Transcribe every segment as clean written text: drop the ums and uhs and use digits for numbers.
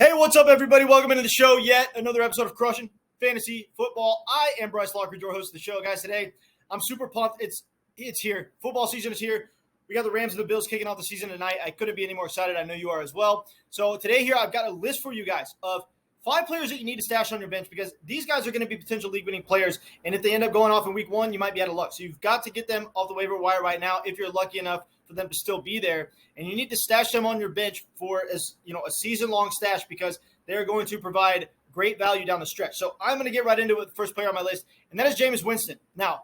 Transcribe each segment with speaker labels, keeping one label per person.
Speaker 1: Hey, what's up, everybody? Welcome into the show. Yet another episode of Crushing Fantasy Football. I am Bryce Lockridge, your host of the show, guys. Today, I'm super pumped. It's here. Football season is here. We got the Rams and the Bills kicking off the season tonight. I couldn't be any more excited. I know you are as well. So today here, I've got a list for you guys of 5 players that you need to stash on your bench because these guys are going to be potential league-winning players. And if they end up going off in week 1, you might be out of luck. So you've got to get them off the waiver wire right now if you're lucky enough for them to still be there. And you need to stash them on your bench for a season-long stash because they're going to provide great value down the stretch. So I'm going to get right into it with the first player on my list, and that is Jameis Winston. Now,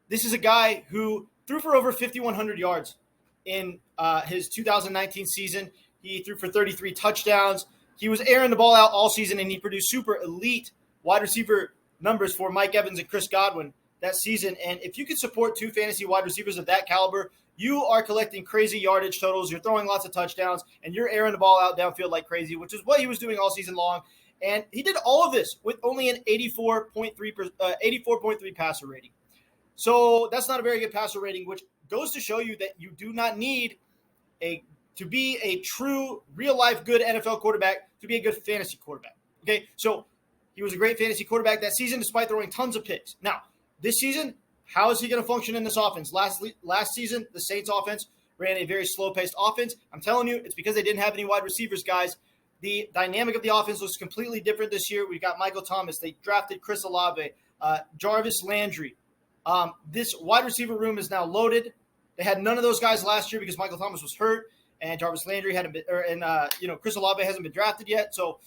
Speaker 1: this is a guy who threw for over 5,100 yards in his 2019 season. He threw for 33 touchdowns. He was airing the ball out all season, and he produced super elite wide receiver numbers for Mike Evans and Chris Godwin that season. And if you could support 2 fantasy wide receivers of that caliber, you are collecting crazy yardage totals. You're throwing lots of touchdowns, and you're airing the ball out downfield like crazy, which is what he was doing all season long. And he did all of this with only an 84.3 passer rating. So that's not a very good passer rating, which goes to show you that you do not need to be a true, real-life good NFL quarterback to be a good fantasy quarterback. Okay, so he was a great fantasy quarterback that season despite throwing tons of picks. Now, this season, how is he going to function in this offense? Last season, the Saints offense ran a very slow-paced offense. I'm telling you, it's because they didn't have any wide receivers, guys. The dynamic of the offense was completely different this year. We've got Michael Thomas. They drafted Chris Olave, Jarvis Landry. This wide receiver room is now loaded. They had none of those guys last year because Michael Thomas was hurt, and Jarvis Landry hadn't been, Chris Olave hasn't been drafted yet. So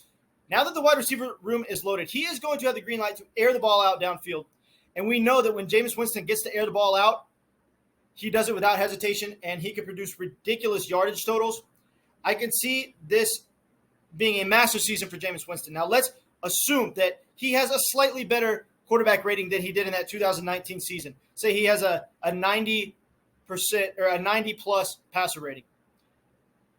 Speaker 1: now that the wide receiver room is loaded, he is going to have the green light to air the ball out downfield. And we know that when Jameis Winston gets to air the ball out, he does it without hesitation, and he can produce ridiculous yardage totals. I can see this being a massive season for Jameis Winston. Now, let's assume that he has a slightly better quarterback rating than he did in that 2019 season. Say he has a 90% or a 90-plus passer rating.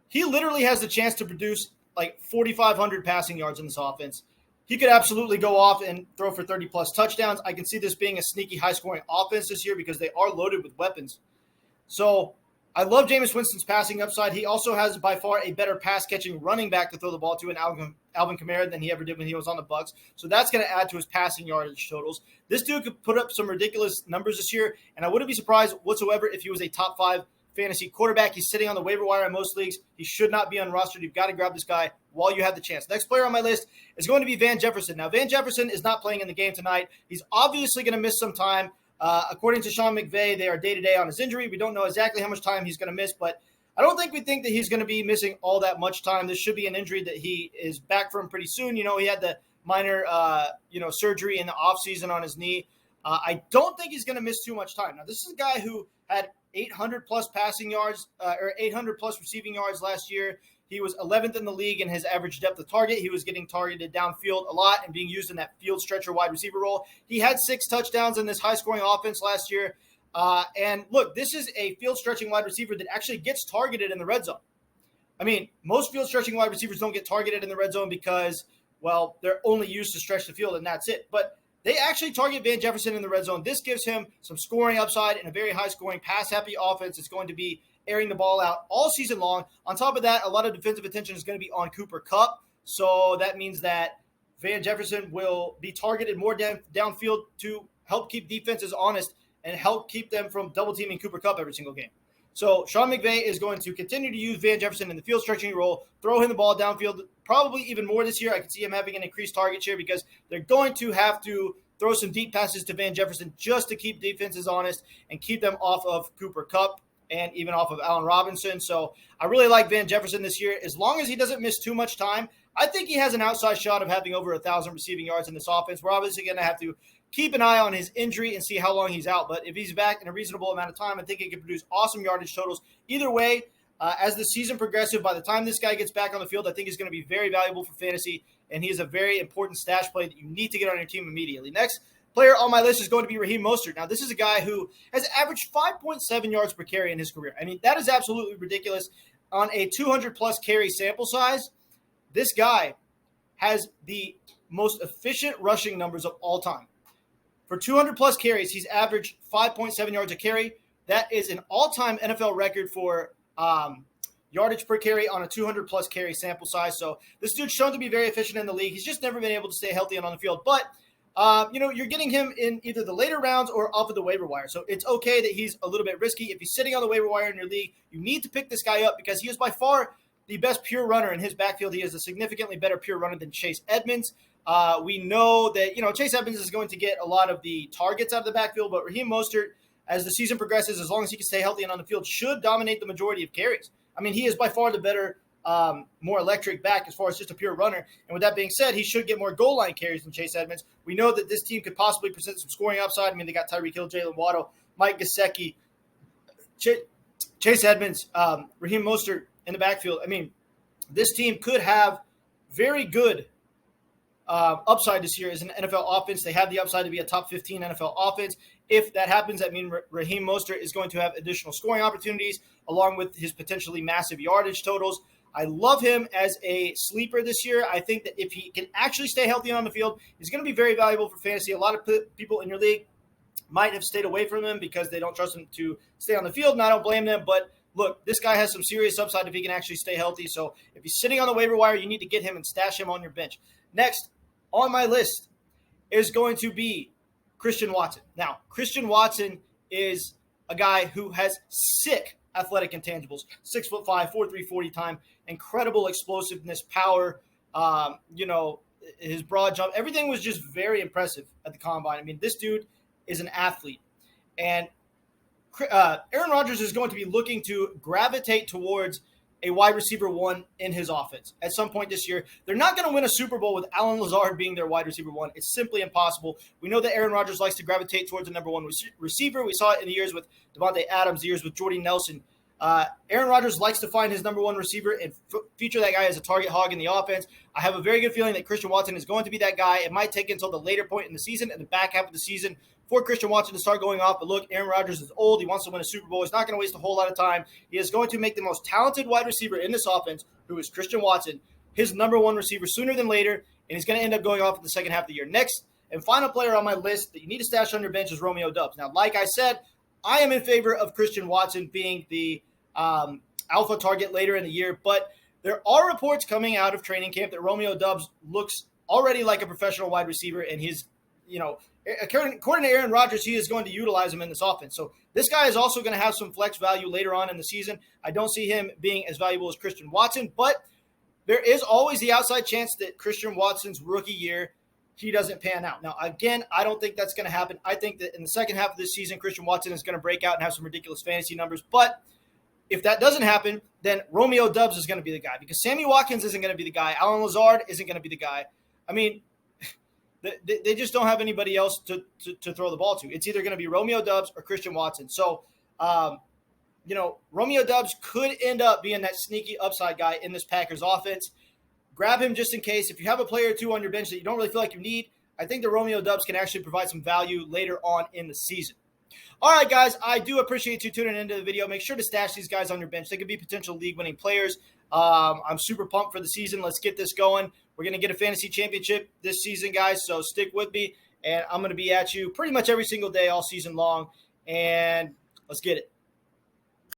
Speaker 1: He literally has the chance to produce like 4,500 passing yards in this offense. He could absolutely go off and throw for 30-plus touchdowns. I can see this being a sneaky, high-scoring offense this year because they are loaded with weapons. So I love Jameis Winston's passing upside. He also has by far a better pass-catching running back to throw the ball to in Alvin Kamara than he ever did when he was on the Bucs. So that's going to add to his passing yardage totals. This dude could put up some ridiculous numbers this year, and I wouldn't be surprised whatsoever if he was a top 5 fantasy quarterback. He's sitting on the waiver wire in most leagues. He should not be unrostered. You've got to grab this guy while you have the chance. Next player on my list is going to be Van Jefferson. Now, Van Jefferson is not playing in the game tonight. He's obviously going to miss some time. According to Sean McVay, they are day-to-day on his injury. We don't know exactly how much time he's going to miss, but I don't think that he's going to be missing all that much time. This should be an injury that he is back from pretty soon. You know, he had the minor, surgery in the offseason on his knee. I don't think he's going to miss too much time. Now, this is a guy who had 800-plus passing yards or 800-plus receiving yards last year. He was 11th in the league in his average depth of target. He was getting targeted downfield a lot and being used in that field stretcher wide receiver role. He had 6 touchdowns in this high-scoring offense last year. And look, this is a field-stretching wide receiver that actually gets targeted in the red zone. I mean, most field-stretching wide receivers don't get targeted in the red zone because, well, they're only used to stretch the field and that's it. But they actually target Van Jefferson in the red zone. This gives him some scoring upside and a very high-scoring, pass-happy offense. It's going to be airing the ball out all season long. On top of that, a lot of defensive attention is going to be on Cooper Kupp. So that means that Van Jefferson will be targeted more downfield to help keep defenses honest and help keep them from double-teaming Cooper Kupp every single game. So Sean McVay is going to continue to use Van Jefferson in the field stretching role, throw him the ball downfield, probably even more this year. I can see him having an increased target share because they're going to have to throw some deep passes to Van Jefferson just to keep defenses honest and keep them off of Cooper Kupp and even off of Allen Robinson. So I really like Van Jefferson this year. As long as he doesn't miss too much time, I think he has an outside shot of having over 1,000 receiving yards in this offense. We're obviously going to have to keep an eye on his injury and see how long he's out. But if he's back in a reasonable amount of time, I think he can produce awesome yardage totals. Either way, as the season progresses, by the time this guy gets back on the field, I think he's going to be very valuable for fantasy, and he is a very important stash play that you need to get on your team immediately. Next player on my list is going to be Raheem Mostert. Now, this is a guy who has averaged 5.7 yards per carry in his career. I mean, that is absolutely ridiculous. On a 200-plus carry sample size, this guy has the most efficient rushing numbers of all time. For 200-plus carries, he's averaged 5.7 yards a carry. That is an all-time NFL record for yardage per carry on a 200-plus carry sample size. So this dude's shown to be very efficient in the league. He's just never been able to stay healthy and on the field. But, you're getting him in either the later rounds or off of the waiver wire. So it's okay that he's a little bit risky. If he's sitting on the waiver wire in your league, you need to pick this guy up because he is by far the best pure runner in his backfield. He is a significantly better pure runner than Chase Edmonds. We know that, Chase Edmonds is going to get a lot of the targets out of the backfield, but Raheem Mostert, as the season progresses, as long as he can stay healthy and on the field, should dominate the majority of carries. I mean, he is by far the better, more electric back as far as just a pure runner. And with that being said, he should get more goal line carries than Chase Edmonds. We know that this team could possibly present some scoring upside. I mean, they got Tyreek Hill, Jalen Waddle, Mike Gesicki, Chase Edmonds, Raheem Mostert in the backfield. I mean, this team could have very good upside this year as an NFL offense. They have the upside to be a top 15 NFL offense. If that happens, that means Raheem Mostert is going to have additional scoring opportunities along with his potentially massive yardage totals. I love him as a sleeper this year. I think that if he can actually stay healthy on the field, he's going to be very valuable for fantasy. A lot of people in your league might have stayed away from him because they don't trust him to stay on the field, and I don't blame them. But look, this guy has some serious upside if he can actually stay healthy. So if he's sitting on the waiver wire, you need to get him and stash him on your bench. Next on my list is going to be Christian Watson. Now, Christian Watson is a guy who has sick athletic intangibles, 6'5", 4.3 40 time, incredible explosiveness, power, his broad jump. Everything was just very impressive at the combine. I mean, this dude is an athlete. And Aaron Rodgers is going to be looking to gravitate towards a wide receiver one in his offense at some point this year. They're not going to win a Super Bowl with Allen Lazard being their wide receiver one. It's simply impossible. We know that Aaron Rodgers likes to gravitate towards a number one receiver. We saw it in the years with Devontae Adams, the years with Jordy Nelson. Aaron Rodgers likes to find his number one receiver and feature that guy as a target hog in the offense. I have a very good feeling that Christian Watson is going to be that guy. It might take until the later point in the season and the back half of the season for Christian Watson to start going off. But look, Aaron Rodgers is old. He wants to win a Super Bowl. He's not going to waste a whole lot of time. He is going to make the most talented wide receiver in this offense, who is Christian Watson, his number one receiver sooner than later, and he's going to end up going off in the second half of the year. Next and final player on my list that you need to stash on your bench is Romeo Dubose. Now, like I said, I am in favor of Christian Watson being the alpha target later in the year, but there are reports coming out of training camp that Romeo Dubose looks already like a professional wide receiver, and he's, according to Aaron Rodgers, he is going to utilize him in this offense. So this guy is also going to have some flex value later on in the season. I don't see him being as valuable as Christian Watson, but there is always the outside chance that Christian Watson's rookie year, he doesn't pan out. Now, again, I don't think that's going to happen. I think that in the second half of this season, Christian Watson is going to break out and have some ridiculous fantasy numbers, but if that doesn't happen, then Romeo Dubose is going to be the guy because Sammy Watkins isn't going to be the guy. Allen Lazard isn't going to be the guy. I mean, they just don't have anybody else to throw the ball to. It's either going to be Romeo Dubose or Christian Watson. So, Romeo Dubose could end up being that sneaky upside guy in this Packers offense. Grab him just in case. If you have a player or two on your bench that you don't really feel like you need, I think that Romeo Dubose can actually provide some value later on in the season. All right, guys, I do appreciate you tuning into the video. Make sure to stash these guys on your bench. They could be potential league-winning players. I'm super pumped for the season. Let's get this going. We're going to get a fantasy championship this season, guys, so stick with me. And I'm going to be at you pretty much every single day all season long. And let's get it.